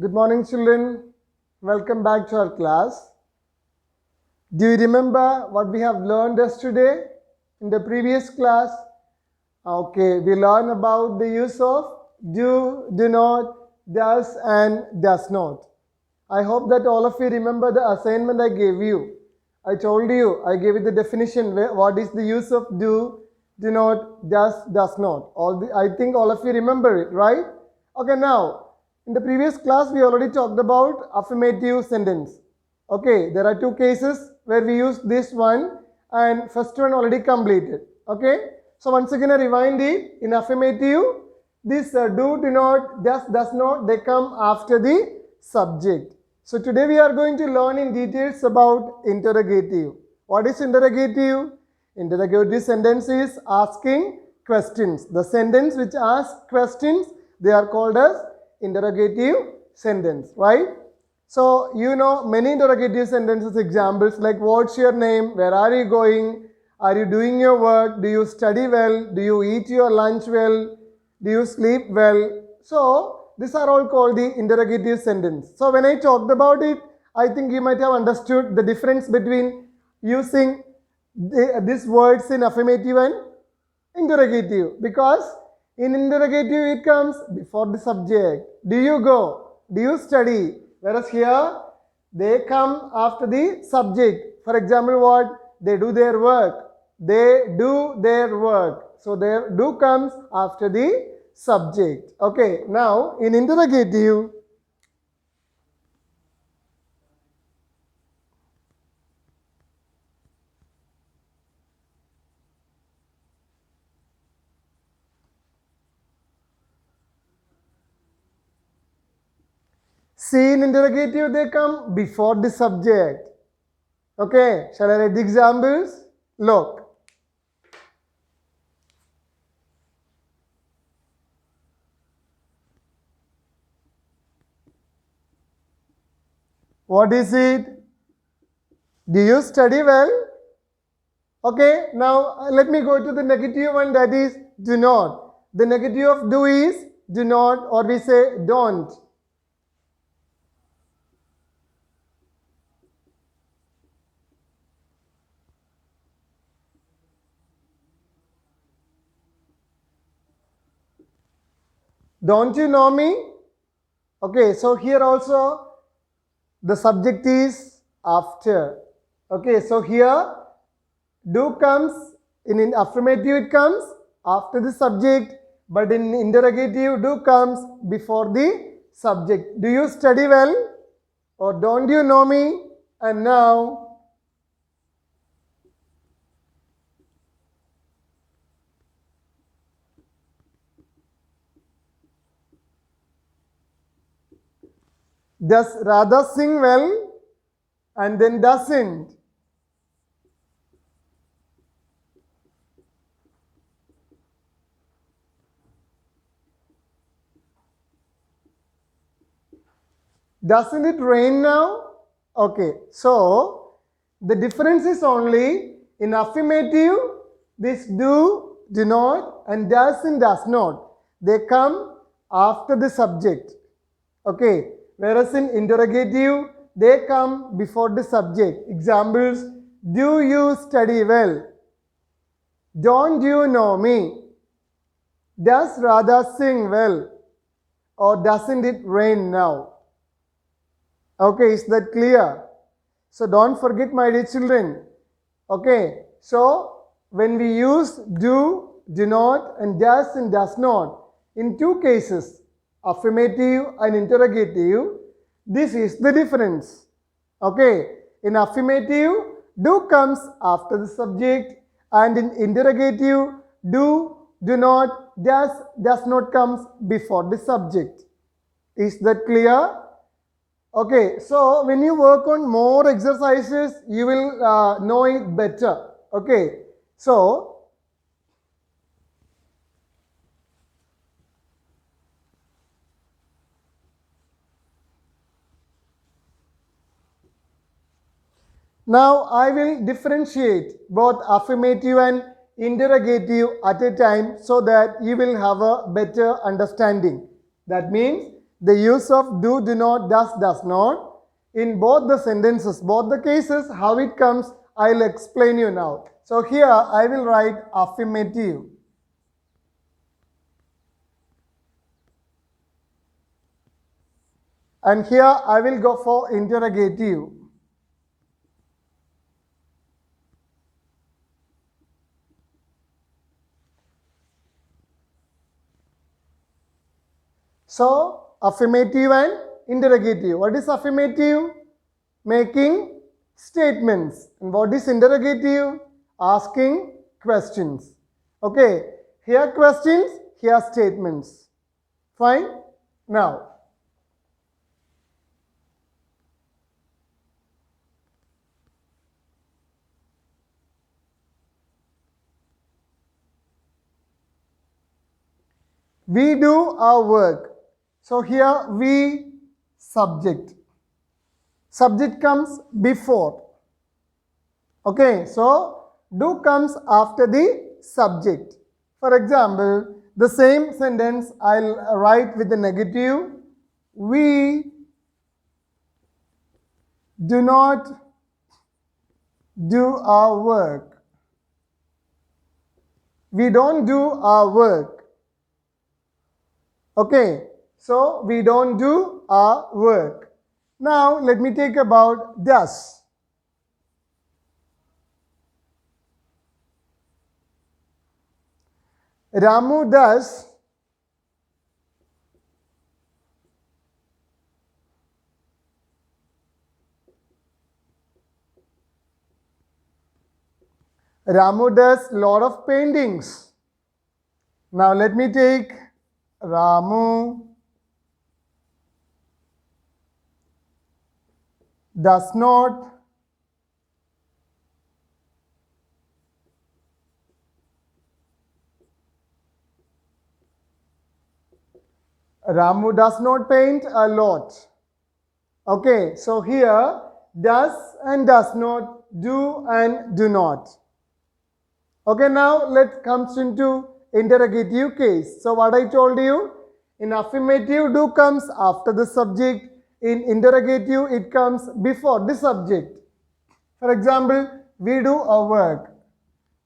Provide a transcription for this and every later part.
Good morning, children. Welcome back to our class. Do you remember what we have learned yesterday in the previous class? Okay, we learned about the use of do not, does, and does not. I hope that all of you remember the assignment I gave you. I told you, I gave you the definition, what is the use of do not, does not. I think all of you remember it, right? Okay, now, in the previous class, we already talked about affirmative sentence. Okay, there are two cases where we use this one, and first one already completed. Okay, so once again I rewind it. In affirmative, this do not, does not, they come after the subject. So today we are going to learn in details about interrogative. What is interrogative? Interrogative sentence is asking questions. The sentence which asks questions, they are called as interrogative sentence, right? So you know many interrogative sentences examples like what's your name, where are you going, are you doing your work, do you study well, do you eat your lunch well, do you sleep well. So these are all called the interrogative sentence. So when I talked about it, I think you might have understood the difference between using these words in affirmative and interrogative, because in interrogative it comes before the subject. Do you go? Do you study? Whereas here they come after the subject. For example, what? They do their work. They do their work. So their do comes after the subject. Okay, now in interrogative, see, in interrogative they come before the subject. Okay, shall I write the examples? Look. What is it? Do you study well? Okay, now let me go to the negative one, that is do not. The negative of do is do not, or we say don't. Don't you know me? Okay, so here also the subject is after. Okay, so here do comes in affirmative, it comes after the subject, but in interrogative do comes before the subject. Do you study well? Or don't you know me? And now does Radha sing well? And then doesn't. Doesn't it rain now? Okay, so the difference is only in affirmative, this do not, and does and does not, they come after the subject. Okay, whereas in interrogative, they come before the subject. Examples: do you study well? Don't you know me? Does Radha sing well? Or doesn't it rain now? Okay, is that clear? So don't forget, my dear children. Okay, so when we use do not, and does not, in two cases, affirmative and interrogative, this is the difference. Okay, in affirmative, do comes after the subject, and in interrogative, do not, does not comes before the subject. Is that clear? Okay, so when you work on more exercises, you will know it better. Okay, so now I will differentiate both affirmative and interrogative at a time so that you will have a better understanding. That means the use of do, do not, does not in both the sentences, both the cases, how it comes, I'll explain you now. So here I will write affirmative. And here I will go for interrogative. So, affirmative and interrogative. What is affirmative? Making statements. And what is interrogative? Asking questions. Okay, here questions, here statements. Fine? Now, we do our work. So here we subject. Subject comes before. Okay, so do comes after the subject. For example, the same sentence I'll write with the negative. We do not do our work. We don't do our work. Okay, so we don't do our work. Now let me take about does. Ramu does lot of paintings. Now let me take Ramu does not paint a lot. Okay, so here does and does not, do and do not. Okay, now let's come into interrogative case. So what I told you, in affirmative do comes after the subject, in interrogative it comes before the subject. For example, we do our work.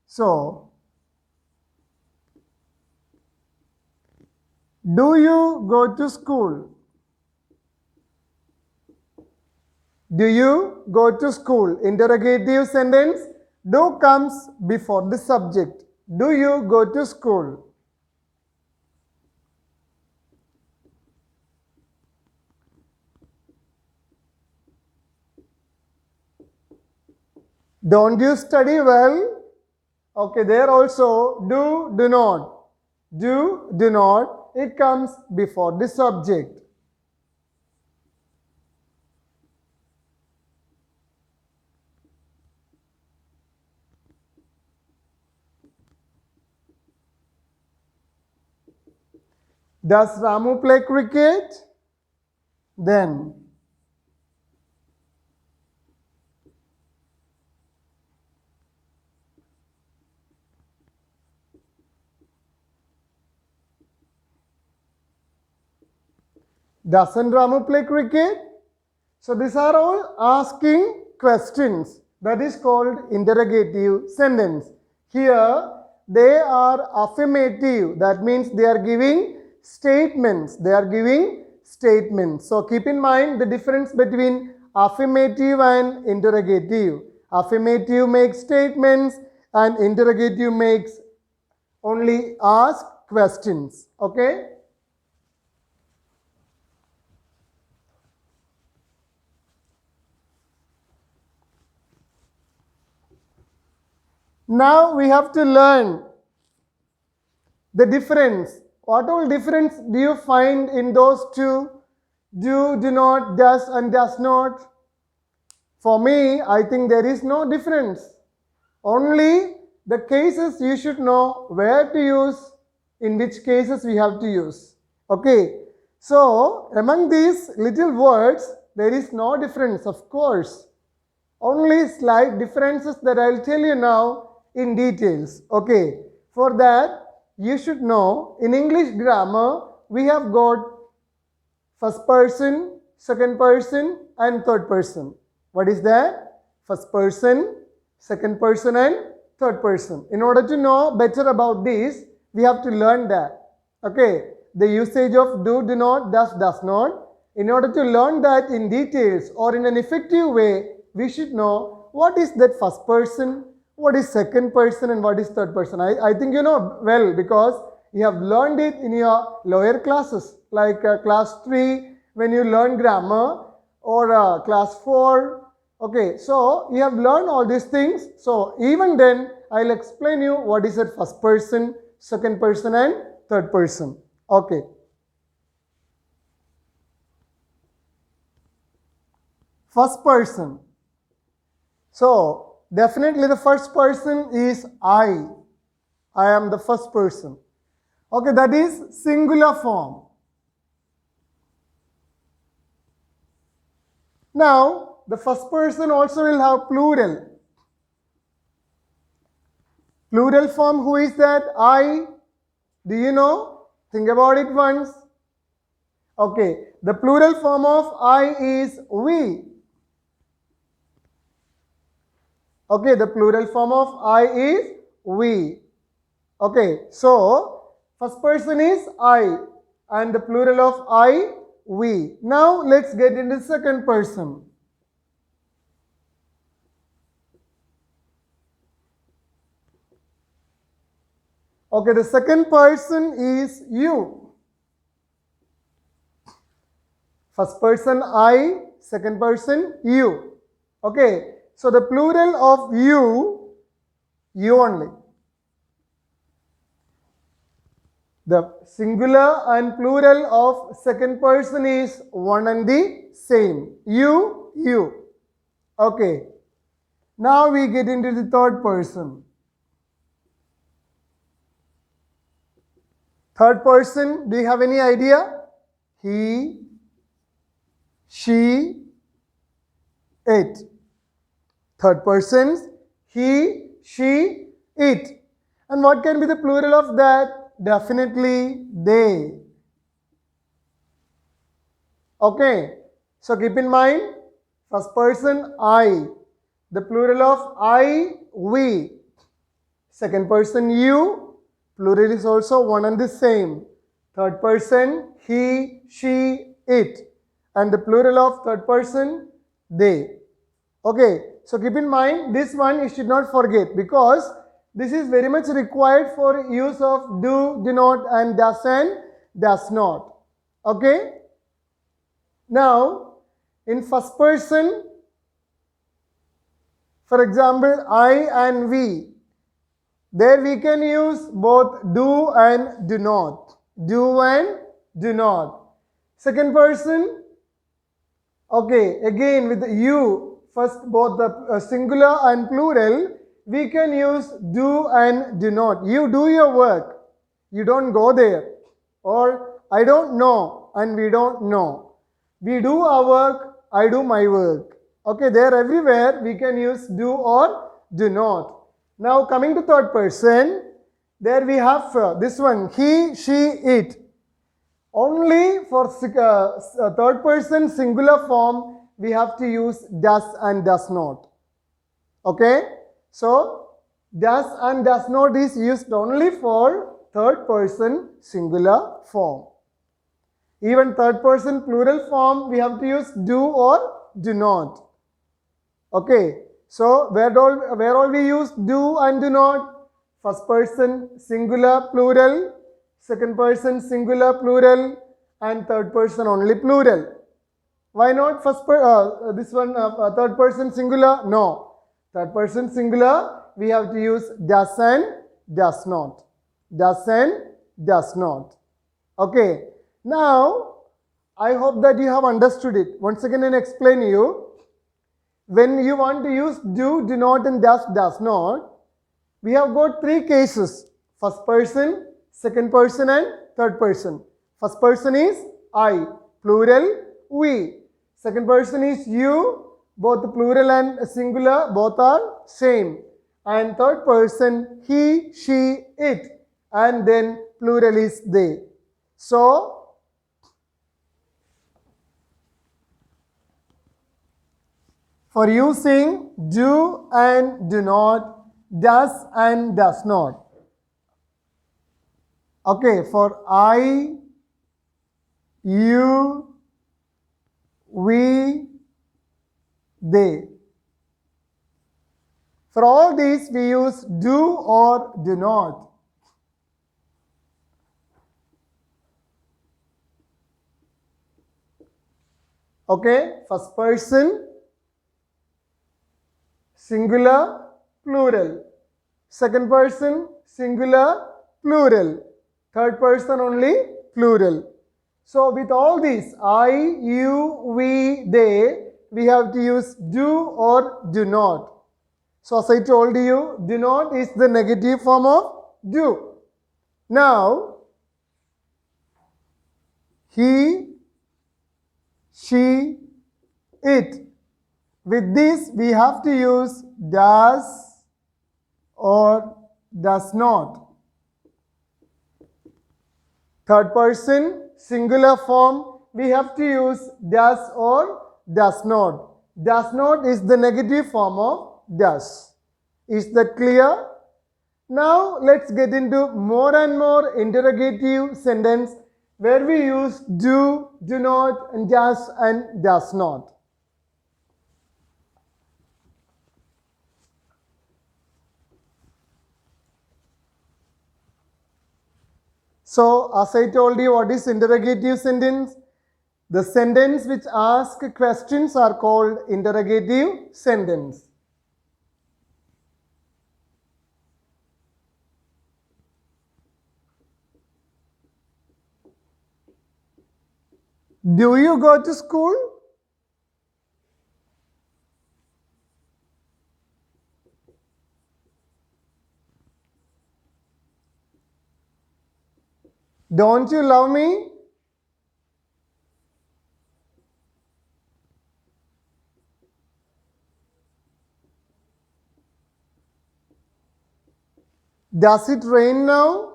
So, do you go to school? Do you go to school? Interrogative sentence, do comes before the subject. Do you go to school? Don't you study well? Okay, there also do, do not. Do, do not, it comes before the subject. Does Ramu play cricket? Then doesn't Ramu play cricket? So these are all asking questions. That is called interrogative sentence. Here they are affirmative. That means they are giving statements. They are giving statements. So keep in mind the difference between affirmative and interrogative. Affirmative makes statements and interrogative makes only ask questions. Okay? Now we have to learn the difference. What all difference do you find in those two? Do, do not, does and does not? For me, I think there is no difference. Only the cases you should know where to use, in which cases we have to use. Okay. So, among these little words, there is no difference, of course. Only slight differences that I'll tell you now in details. Okay. For that, you should know in English grammar, we have got first person, second person and third person. What is that? First person, second person and third person. In order to know better about this, we have to learn that. Okay, the usage of do, do not, does not. In order to learn that in details or in an effective way, we should know what is that first person, what is second person and what is third person. I think you know well because you have learned it in your lower classes like class 3 when you learn grammar or class 4. Okay, so you have learned all these things. So even then I'll explain you what is that first person, second person and third person. Okay. First person. So definitely the first person is I. I am the first person. Okay, that is singular form. Now, the first person also will have plural. Plural form, who is that? I. Do you know? Think about it once. Okay, the plural form of I is we. Okay, the plural form of I is we. Okay, so first person is I and the plural of I, we. Now let's get into second person. Okay, the second person is you. First person I, second person you. Okay, so the plural of you only. The singular and plural of second person is one and the same. You. Okay. Now we get into the third person. Third person, do you have any idea? He, she, it. Third persons, he, she, it. And what can be the plural of that? Definitely they. Okay, so keep in mind, first person I, the plural of I, we. Second person you, plural is also one and the same. Third person he, she, it. And the plural of third person they. Okay, so keep in mind this one you should not forget because this is very much required for use of do, do not and does not. Okay. Now, in first person, for example, I and we, there we can use both do and do not. Do and do not. Second person, okay, again with you, first both the singular and plural, we can use do and do not. You do your work, you don't go there. Or I don't know and we don't know. We do our work, I do my work. Okay, there everywhere we can use do or do not. Now coming to third person, there we have this one, he, she, it. Only for third person singular form, we have to use does and does not. Okay, so does and does not is used only for third person singular form. Even third person plural form, we have to use do or do not. Okay, so where all we use do and do not? First person singular plural, second person singular plural, and third person only plural. Why not third person singular? No. Third person singular, we have to use does and does not. Does and does not. Okay. Now, I hope that you have understood it. Once again, I'll explain you. When you want to use do, do not and does not, we have got three cases. First person, second person and third person. First person is I, plural, we. Second person is you, both plural and singular, both are same. And third person, he, she, it. And then plural is they. So, for using do and do not, does and does not. Okay, for I, you, we, they. For all these we use do or do not. Okay, first person, singular, plural. Second person, singular, plural. Third person only, plural. So with all these, I, you, we, they, we have to use do or do not. So as I told you, do not is the negative form of do. Now, he, she, it. With this, we have to use does or does not. Third person, singular form, we have to use does or does not. Does not is the negative form of does. Is that clear? Now let's get into more and more interrogative sentence where we use do, do not, and does and does not. So as I told you, what is interrogative sentence? The sentence which ask questions are called interrogative sentence. Do you go to school? Don't you love me? Does it rain now?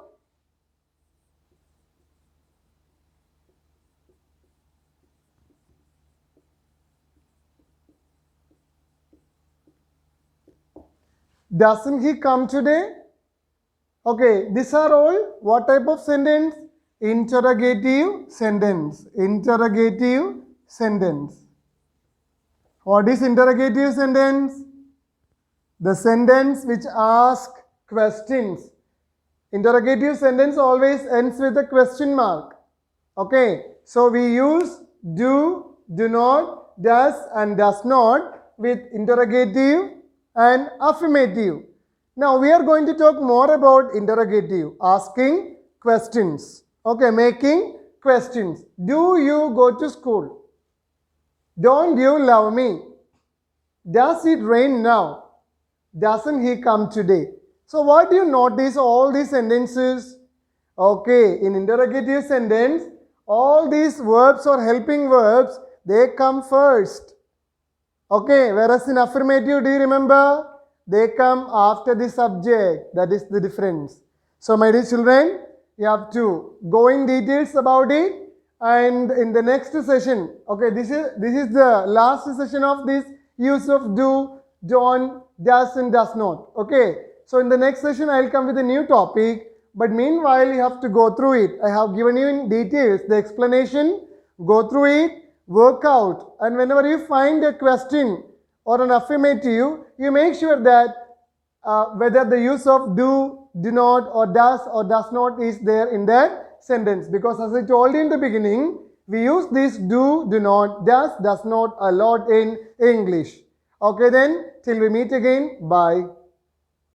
Doesn't he come today? Okay, these are all what type of sentence? Interrogative sentence. Interrogative sentence. What is interrogative sentence? The sentence which asks questions. Interrogative sentence always ends with a question mark. Okay, so we use do, do not, does and does not with interrogative and affirmative. Now we are going to talk more about interrogative, asking questions. Okay, making questions. Do you go to school? Don't you love me? Does it rain now? Doesn't he come today? So what do you notice all these sentences? Okay, in interrogative sentence, all these verbs or helping verbs, they come first. Okay, whereas in affirmative, do you remember? They come after the subject. That is the difference. So my dear children, you have to go in details about it, and in the next session, okay, this is the last session of this use of do, don't, does and does not. Okay, so in the next session I will come with a new topic, but meanwhile you have to go through it. I have given you in details the explanation. Go through it, work out, and whenever you find a question or an affirmative, you make sure that whether the use of do not or does not is there in that sentence, because as I told you in the beginning, we use this do not, does not a lot in English. Okay then, till we meet again, bye.